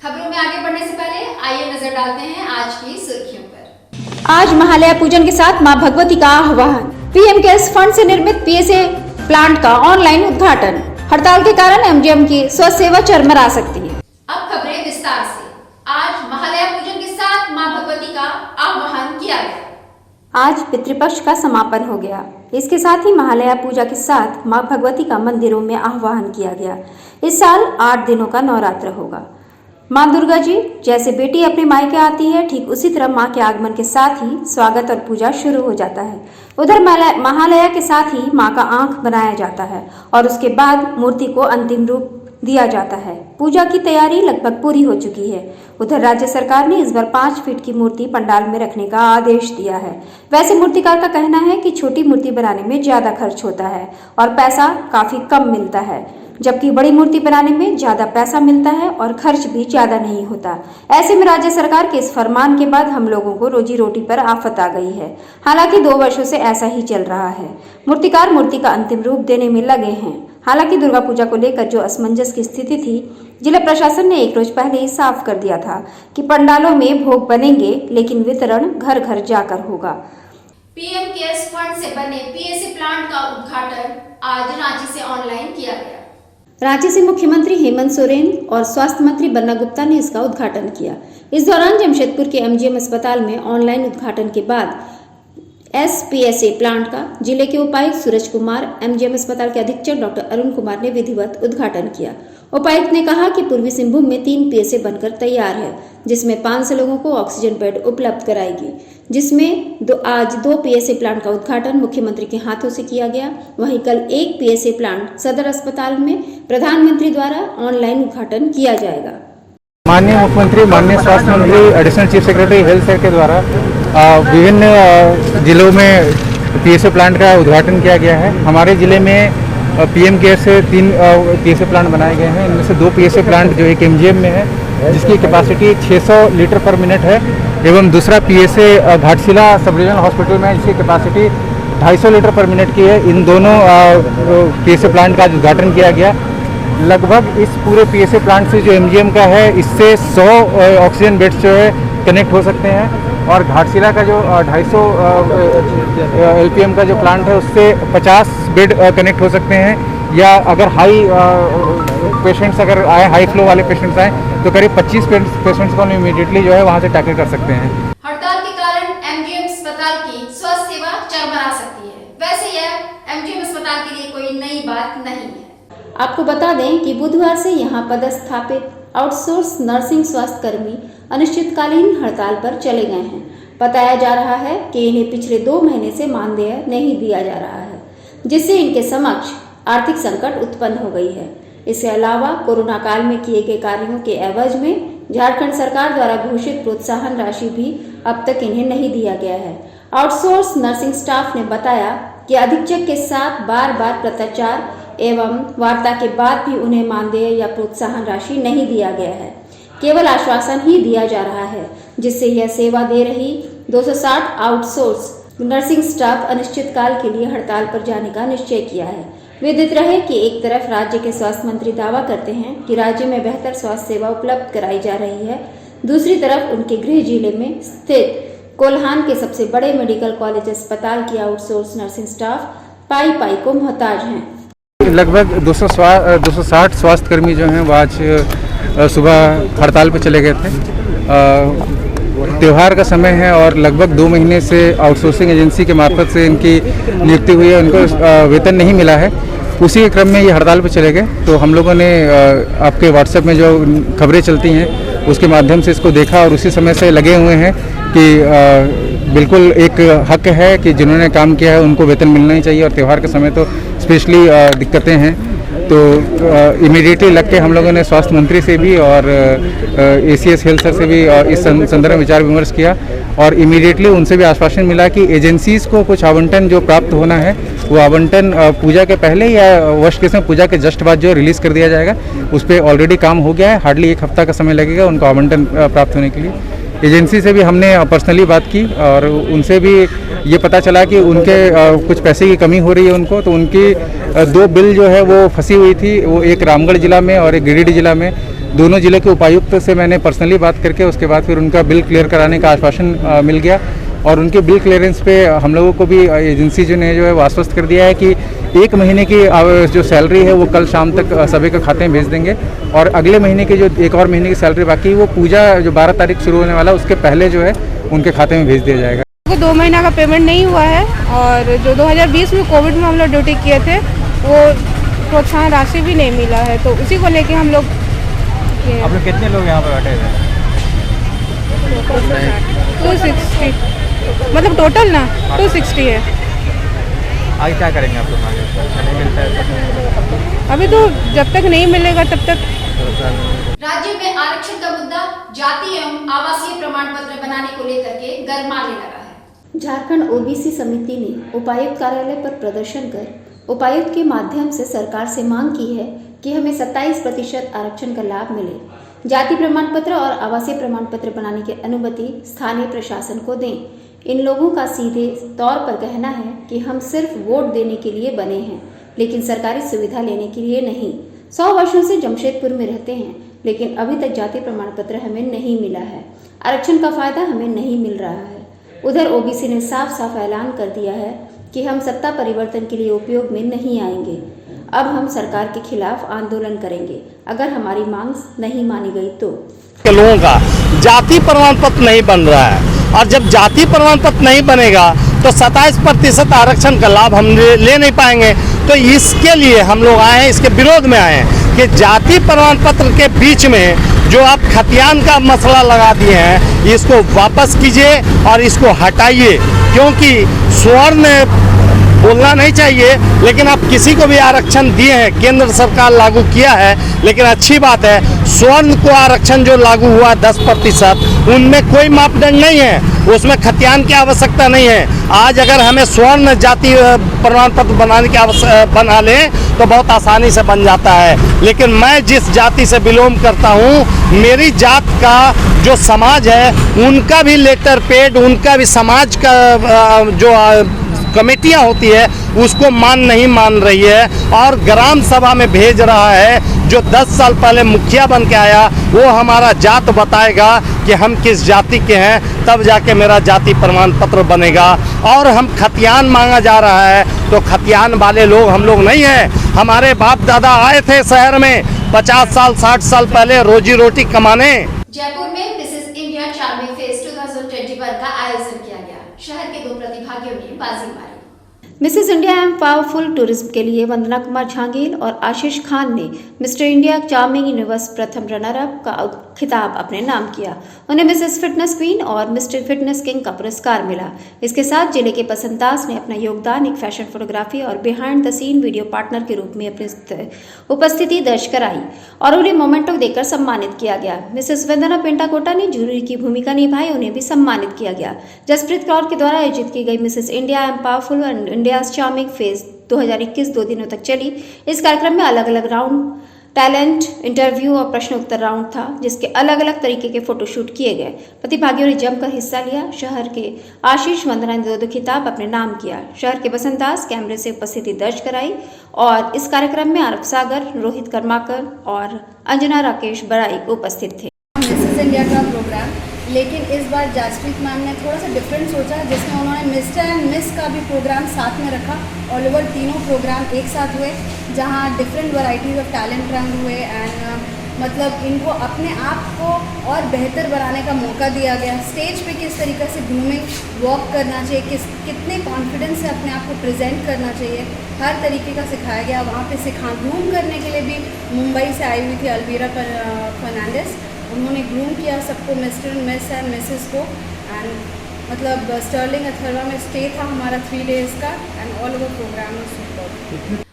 खबरों में आगे बढ़ने से पहले आइए नजर डालते हैं आज की सुर्खियों पर। आज महालया पूजन के साथ मां भगवती का आह्वान। पीएम केयर्स फंड से निर्मित पीएसए प्लांट का ऑनलाइन उद्घाटन। हड़ताल के कारण एमजीएम की स्वास्थ्य सेवा चरमरा सकती है। अब खबरें विस्तार से। आज महालया पूजन के साथ मां भगवती का आह्वान किया गया। आज पितृपक्ष का समापन हो गया। इसके साथ ही महालया पूजा के साथ मां भगवती का मंदिरों में आह्वान किया गया। इस साल 8 दिनों का नवरात्र होगा। मां दुर्गा जी जैसे बेटी अपने मायके आती है, ठीक उसी तरह मां के आगमन के साथ ही स्वागत और पूजा शुरू हो जाता है। उधर महालया के साथ ही मां का आंख बनाया जाता है और उसके बाद मूर्ति को अंतिम रूप दिया जाता है। पूजा की तैयारी लगभग पूरी हो चुकी है। उधर राज्य सरकार ने इस बार 5 फीट की मूर्ति पंडाल में रखने का आदेश दिया है। वैसे मूर्तिकार का कहना है कि छोटी मूर्ति बनाने में ज्यादा खर्च होता है और पैसा काफी कम मिलता है, जबकि बड़ी मूर्ति बनाने में ज्यादा पैसा मिलता है और खर्च भी ज्यादा नहीं होता। ऐसे में राज्य सरकार के इस फरमान के बाद हम लोगों को रोजी रोटी पर आफत आ गई है। हालांकि 2 वर्षों से ऐसा ही चल रहा है। मूर्तिकार मूर्ति का अंतिम रूप देने में लगे हैं। हालांकि दुर्गा पूजा को लेकर जो असमंजस की स्थिति थी, जिला प्रशासन ने 1 रोज पहले ही साफ कर दिया था कि पंडालों में भोग बनेंगे, लेकिन वितरण घर घर जाकर होगा। पीएम केयर्स फंड से बने पीएसए प्लांट का उद्घाटन आज रांची से ऑनलाइन किया गया। रांची से मुख्यमंत्री हेमंत सोरेन और स्वास्थ्य मंत्री बन्ना गुप्ता ने इसका उद्घाटन किया। इस दौरान जमशेदपुर के एमजीएम अस्पताल में ऑनलाइन उद्घाटन के बाद एसपीएसए प्लांट का जिले के उपायुक्त सूरज कुमार, एमजीएम अस्पताल के अधीक्षक डॉक्टर अरुण कुमार ने विधिवत उद्घाटन किया। उपायुक्त ने कहा कि पूर्वी सिंहभूम में 3 पीएसए बनकर तैयार है, जिसमें 500 लोगों को ऑक्सीजन बेड उपलब्ध कराएगी, जिसमें आज 2 पीएसए प्लांट का उद्घाटन मुख्यमंत्री के हाथों से किया गया। वहीं कल 1 पीएसए प्लांट सदर अस्पताल में प्रधानमंत्री द्वारा ऑनलाइन उद्घाटन किया जाएगा। माननीय मुख्यमंत्री, माननीय स्वास्थ्य मंत्री, additional chief secretary health sir के द्वारा विभिन्न जिलों में पीएसए प्लांट का उद्घाटन किया गया है। हमारे जिले में पीएम केयर से 3 पीएसए प्लांट बनाए गए हैं। इनमें से 2 पीएसए प्लांट जो एक एमजीएम में है, जिसकी कैपेसिटी 600 लीटर पर मिनट है, एवं दूसरा पीएसए घाटशिला सब रीजनल हॉस्पिटल में है, जिसकी कैपेसिटी 250 लीटर पर मिनट की है। इन दोनों पीएसए प्लांट का उद्घाटन किया गया। लगभग इस पूरे पीएसए प्लांट से जो एमजीएम का है, इससे 100 ऑक्सीजन बेड्स जो है कनेक्ट हो सकते हैं, और घाटशिला का जो 250 एलपीएम का जो प्लांट है, उससे 50 बेड कनेक्ट हो सकते हैं। या अगर हाई पेशेंट्स अगर आए, हाई फ्लो वाले पेशेंट्स आए, तो करीब 25 पेशेंट्स को हम इमीडिएटली जो है वहाँ से टैकल कर सकते हैं। हड़ताल के कारण एमजीएम अस्पताल की स्वास्थ्य सेवा चरमरा सकती है। वैसे यह एमजीएम अस्पताल के लिए कोई नई बात नहीं है। आपको बता दें कि बुधवार से यहां पदस्थापित आउटसोर्स नर्सिंग स्वास्थ्य कर्मी अनिश्चितकालीन हड़ताल पर चले गए हैं। बताया जा रहा है कि इन्हें पिछले 2 महीने से मानदेय नहीं दिया जा रहा है, जिससे इनके समक्ष आर्थिक संकट उत्पन्न हो गई है। इसके अलावा कोरोना काल में किए गए कार्यों के एवज में झारखंड सरकार द्वारा घोषित प्रोत्साहन राशि भी अब तक इन्हें नहीं दिया गया है। आउटसोर्स नर्सिंग स्टाफ ने बताया कि अधीक्षक के साथ बार बार पत्राचार एवं वार्ता के बाद भी उन्हें मानदेय या प्रोत्साहन राशि नहीं दिया गया है। केवल आश्वासन ही दिया जा रहा है, जिससे यह सेवा दे रही 260 आउटसोर्स नर्सिंग स्टाफ अनिश्चितकाल के लिए हड़ताल पर जाने का निश्चय किया है। विदित रहे कि एक तरफ राज्य के स्वास्थ्य मंत्री दावा करते हैं कि राज्य में बेहतर स्वास्थ्य सेवा उपलब्ध कराई जा रही है, दूसरी तरफ उनके गृह जिले में स्थित कोल्हान के सबसे बड़े मेडिकल कॉलेज अस्पताल की आउटसोर्स नर्सिंग स्टाफ पाई पाई को मोहताज हैं। लगभग 260 स्वास्थ्य कर्मी जो हैं वो आज सुबह हड़ताल पर चले गए थे। त्यौहार का समय है और लगभग 2 महीने से आउटसोर्सिंग एजेंसी के मार्फत से इनकी नियुक्ति हुई है, उनको वेतन नहीं मिला है। उसी के क्रम में ये हड़ताल पर चले गए। तो हम लोगों ने आपके व्हाट्सएप में जो खबरें चलती हैं उसके माध्यम से इसको देखा और उसी समय से लगे हुए हैं कि बिल्कुल एक हक है कि जिन्होंने काम किया है उनको वेतन मिलना ही चाहिए, और त्यौहार के समय तो स्पेशली दिक्कतें हैं। तो इमीडिएटली लग के हम लोगों ने स्वास्थ्य मंत्री से भी और एसीएस हेल्थ सर से भी इस संदर्भ में विचार विमर्श किया, और इमीडिएटली उनसे भी आश्वासन मिला कि एजेंसीज़ को कुछ आवंटन जो प्राप्त होना है वो आवंटन पूजा के पहले या वर्स्ट केस में पूजा के जस्ट बाद जो रिलीज़ कर दिया जाएगा। उस पर ऑलरेडी काम हो गया है, हार्डली 1 हफ्ता का समय लगेगा उनको आवंटन प्राप्त होने के लिए। एजेंसी से भी हमने पर्सनली बात की और उनसे भी ये पता चला कि उनके कुछ पैसे की कमी हो रही है उनको, तो उनकी 2 बिल जो है वो फंसी हुई थी, वो एक रामगढ़ जिला में और एक गिरिडीह जिला में। दोनों जिले के उपायुक्त से मैंने पर्सनली बात करके उसके बाद फिर उनका बिल क्लियर कराने का आश्वासन मिल गया और उनके बिल क्लियरेंस पे हम लोगों को भी एजेंसी जो है वो आश्वस्त कर दिया है कि 1 महीने की जो सैलरी है वो कल शाम तक सभी के खाते में भेज देंगे और अगले महीने की जो 1 और महीने की सैलरी बाकी है वो पूजा जो 12 तारीख शुरू होने वाला है उसके पहले जो है उनके खाते में भेज दिया जाएगा। 2 महीना का पेमेंट नहीं हुआ है और जो 2020 में कोविड में हम लोग ड्यूटी किए थे वो प्रोत्साहन राशि भी नहीं मिला है, तो उसी को लेके हम लोग आप लोग कितने लोग यहाँ पर बैठे हैं? 260 मतलब टोटल ना 260 है। आगे क्या करेंगे आप लोग? आगे नहीं मिलता है अभी तो जब तक नहीं मिलेगा तब तक। राज्य में आरक्षण का मुद्दा जाति एवं आवासीय प्रमाण पत्र बनाने को लेकर के गरमाने लगा है। झारखंड ओबीसी समिति ने उपायुक्त कार्यालय पर प्रदर्शन कर उपायुक्त के माध्यम से सरकार से मांग की है कि हमें 27% आरक्षण का लाभ मिले, जाति प्रमाण पत्र और आवासीय प्रमाण पत्र बनाने की अनुमति स्थानीय प्रशासन को दें। इन लोगों का सीधे तौर पर कहना है कि हम सिर्फ वोट देने के लिए बने हैं, लेकिन सरकारी सुविधा लेने के लिए नहीं। 100 वर्षों से जमशेदपुर में रहते हैं, लेकिन अभी तक जाति प्रमाण पत्र हमें नहीं मिला है, आरक्षण का फायदा हमें नहीं मिल रहा है। उधर ओबीसी ने साफ साफ ऐलान कर दिया है कि हम सत्ता परिवर्तन के लिए उपयोग में नहीं आएंगे। अब हम सरकार के खिलाफ आंदोलन करेंगे अगर हमारी मांग नहीं मानी गई तो। लोगों का जाति प्रमाण पत्र नहीं बन रहा है और जब जाति प्रमाण पत्र नहीं बनेगा तो 27% आरक्षण का लाभ हम ले नहीं पाएंगे। तो इसके लिए हम लोग आए हैं, इसके विरोध में आए हैं कि जाति प्रमाण पत्र के बीच में जो आप खतियान का मसला लगा दिए हैं इसको वापस कीजिए और इसको हटाइए, क्योंकि स्वर्ण बोलना नहीं चाहिए लेकिन आप किसी को भी आरक्षण दिए हैं, केंद्र सरकार लागू किया है, लेकिन अच्छी बात है स्वर्ण को आरक्षण जो लागू हुआ 10% उनमें कोई मापदंड नहीं है, उसमें खतियान की आवश्यकता नहीं है। आज अगर हमें स्वर्ण जाति प्रमाण पत्र बनाने की बना लें तो बहुत आसानी से बन जाता है, लेकिन मैं जिस जाति से बिलोंग करता हूँ मेरी जात का जो समाज है उनका भी लेटर पेड, उनका भी समाज का जो कमेटियां होती है उसको नहीं मान रही है और ग्राम सभा में भेज रहा है। जो 10 साल पहले मुखिया बन के आया वो हमारा जात बताएगा कि हम किस जाति के हैं, तब जाके मेरा जाति प्रमाण पत्र बनेगा। और हम खतियान मांगा जा रहा है तो खतियान वाले लोग हम लोग नहीं हैं। हमारे बाप दादा आए थे शहर में 50 साल 60 साल पहले रोजी रोटी कमाने। जयपुर में मिसेस इंडिया चार्मिंग फेस्ट 2021 का आयोजन किया गया। शहर के 2 प्रतिभागियों ने बाजी मारी। Mrs India and powerful tourism के लिए वंदना कुमार झांगील और आशीष खान ने मिस्टर इंडिया चार्मिंग यूनिवर्स प्रथम रनर अप का खिताब अपने नाम किया। उन्हें मिसेस फिटनेस क्वीन और मिस्टर फिटनेस किंग का पुरस्कार मिला। इसके साथ जिले के पसंदास ने अपना योगदान एक फैशन फोटोग्राफी और behind the scene video partner के रूप में अपनी उपस्थिति दर्ज कराई और उन्हें मोमेंटो देकर सम्मानित किया गया। मिसेस वंदना पेंटाकोटा ने जूरी की भूमिका निभाई, उन्हें भी सम्मानित किया गया। जसप्रीत कौर के द्वारा आयोजित की गई Mrs India and powerful and India charming fest 2021 2 दिनों तक चली। इस कार्यक्रम में अलग अलग राउंड टैलेंट इंटरव्यू और प्रश्न उत्तर राउंड था, जिसके अलग अलग तरीके के फोटोशूट किए गए। प्रतिभागियों ने जमकर हिस्सा लिया। शहर के आशीष वंदना ने 2 खिताब अपने नाम किया। शहर के बसंतदास कैमरे से उपस्थिति दर्ज कराई और इस कार्यक्रम में आरब सागर, रोहित कर्माकर और अंजना राकेश बड़ाई उपस्थित थे। मिसेस इंडिया का प्रोग्राम, लेकिन इस बार जसप्रीत मैम ने थोड़ा सा डिफरेंट सोचा, जिसमें उन्होंने मिस्टर एंड मिस का भी प्रोग्राम साथ में रखा। ऑल ओवर तीनों प्रोग्राम एक साथ हुए, जहां different varieties of talent run हुए एंड मतलब इनको अपने आप को और बेहतर बनाने का मौका दिया गया। स्टेज पे किस तरीके से ग्रूमिंग वॉक करना चाहिए, कितने कॉन्फिडेंस से अपने आप को प्रेजेंट करना चाहिए, हर तरीके का सिखाया गया। वहाँ पे ग्रूम करने के लिए भी मुंबई से आई हुई थी अलवीरा फर्नांडिस, उन्होंने ग्रूम किया सबको, मिस्टर मिस एंड मिसेस को। एंड मतलब स्टर्लिंग अथर्वा में स्टे था हमारा 3 days का and all over program super.